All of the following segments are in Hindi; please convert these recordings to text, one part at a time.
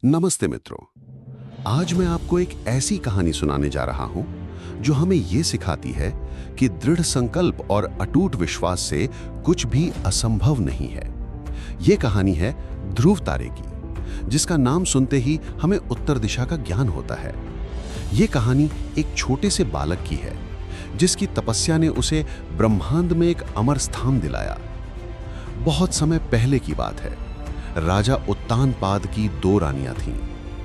नमस्ते मित्रों। आज मैं आपको एक ऐसी कहानी सुनाने जा रहा हूं जो हमें ये सिखाती है कि दृढ़ संकल्प और अटूट विश्वास से कुछ भी असंभव नहीं है। ये कहानी है ध्रुव तारे की, जिसका नाम सुनते ही हमें उत्तर दिशा का ज्ञान होता है। ये कहानी एक छोटे से बालक की है जिसकी तपस्या ने उसे ब्रह्मांड में एक अमर स्थान दिलाया। बहुत समय पहले की बात है। राजा उत्तानपाद की दो रानियां थीं,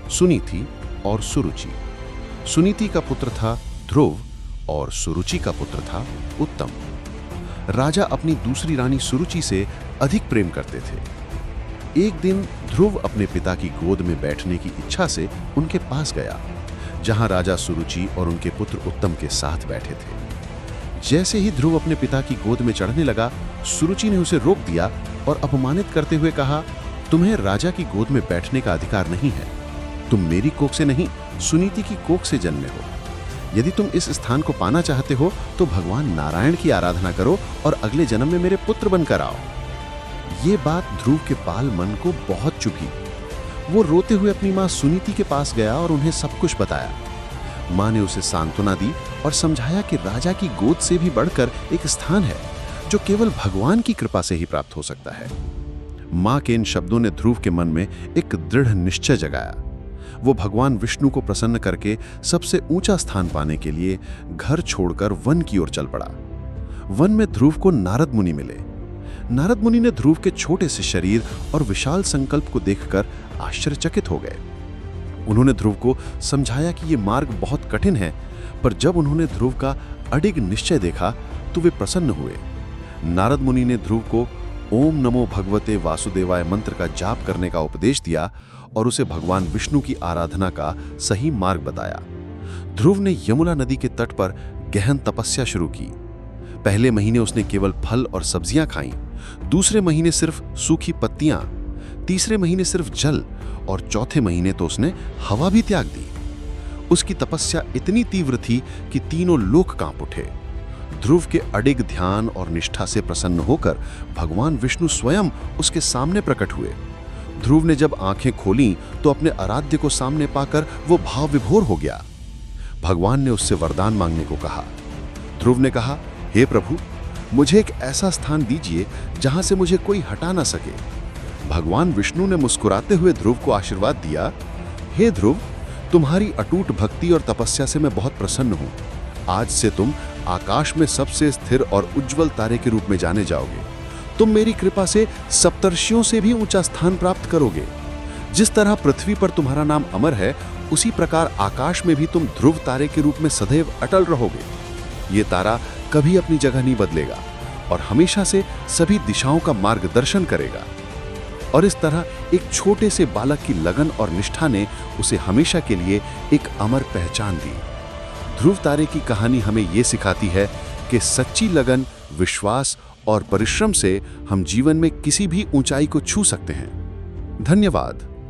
सुनीति और सुरुचि। सुनीति का पुत्र था ध्रुव और सुरुचि का पुत्र था उत्तम। राजा अपनी दूसरी रानी सुरुचि से अधिक प्रेम करते थे। एक दिन ध्रुव अपने पिता की गोद में बैठने की इच्छा से उनके पास गया, जहां राजा सुरुचि और उनके पुत्र उत्तम के साथ बैठे थे। जैसे ही ध्रुव अपने पिता की गोद में चढ़ने लगा, सुरुचि ने उसे रोक दिया और अपमानित करते हुए कहा, तुम्हें राजा की गोद में बैठने का अधिकार नहीं है। तुम मेरी कोख से नहीं, सुनीति की कोख से जन्मे हो। यदि तुम इस स्थान को पाना चाहते हो तो भगवान नारायण की आराधना करो और अगले जन्म में मेरे पुत्र बनकर आओ। ये बात ध्रुव के बाल मन को बहुत चुभी। वो रोते हुए अपनी मां सुनीति के पास गया और उन्हें सब कुछ बताया। मां ने उसे सांत्वना दी और समझाया कि राजा की गोद से भी बढ़कर एक स्थान है जो केवल भगवान की कृपा से ही प्राप्त हो सकता है। मां के इन शब्दों ने ध्रुव के मन में एक दृढ़ निश्चय जगाया। वो भगवान विष्णु को प्रसन्न करके सबसे ऊंचा स्थान पाने के लिए घर छोड़कर वन की ओर चल पड़ा। वन में ध्रुव को नारद मुनि मिले। नारद मुनि ने ध्रुव के छोटे से शरीर और विशाल संकल्प को देखकर आश्चर्यचकित हो गए। उन्होंने ध्रुव को समझाया कि यह मार्ग बहुत कठिन है, पर जब उन्होंने ध्रुव का अडिग निश्चय देखा तो वे प्रसन्न हुए। नारद मुनि ने ध्रुव को ओम नमो भगवते वासुदेवाय मंत्र का जाप करने का उपदेश दिया और उसे भगवान विष्णु की आराधना का सही मार्ग बताया। ध्रुव ने यमुना नदी के तट पर गहन तपस्या शुरू की। पहले महीने उसने केवल फल और सब्जियां खाईं, दूसरे महीने सिर्फ सूखी पत्तियां, तीसरे महीने सिर्फ जल और चौथे महीने तो उसने हवा भी त्याग दी। उसकी तपस्या इतनी तीव्र थी कि तीनों लोक कांप उठे। ध्रुव के अडिग ध्यान और निष्ठा से प्रसन्न होकर भगवान विष्णु स्वयं उसके सामने प्रकट हुए। ध्रुव ने जब आंखें खोलीं तो अपने आराध्य को सामने पाकर वो भाव विभोर हो गया। भगवान ने उससे वरदान मांगने को कहा। ध्रुव ने कहा, हे प्रभु, मुझे एक ऐसा स्थान दीजिए जहां से मुझे कोई हटा ना सके। भगवान विष्णु ने मुस्कुराते हुए ध्रुव को आशीर्वाद दिया, हे ध्रुव, तुम्हारी अटूट भक्ति और तपस्या से मैं बहुत प्रसन्न हूं। आज से तुम आकाश में सबसे स्थिर और उज्जवल तारे के रूप में जाने जाओगे। तुम मेरी कृपा से सप्तर्षियों से भी ऊंचा स्थान प्राप्त करोगे। जिस तरह पृथ्वी पर तुम्हारा नाम अमर है, उसी प्रकार आकाश में भी तुम ध्रुव तारे के रूप में सदैव अटल रहोगे। ये तारा कभी अपनी जगह नहीं बदलेगा और हमेशा से सभी दिशाओं का मार्गदर्शन करेगा। और इस तरह एक छोटे से बालक की लगन और निष्ठा ने उसे हमेशा के लिए एक अमर पहचान दी। ध्रुव तारे की कहानी हमें ये सिखाती है कि सच्ची लगन, विश्वास और परिश्रम से हम जीवन में किसी भी ऊंचाई को छू सकते हैं। धन्यवाद।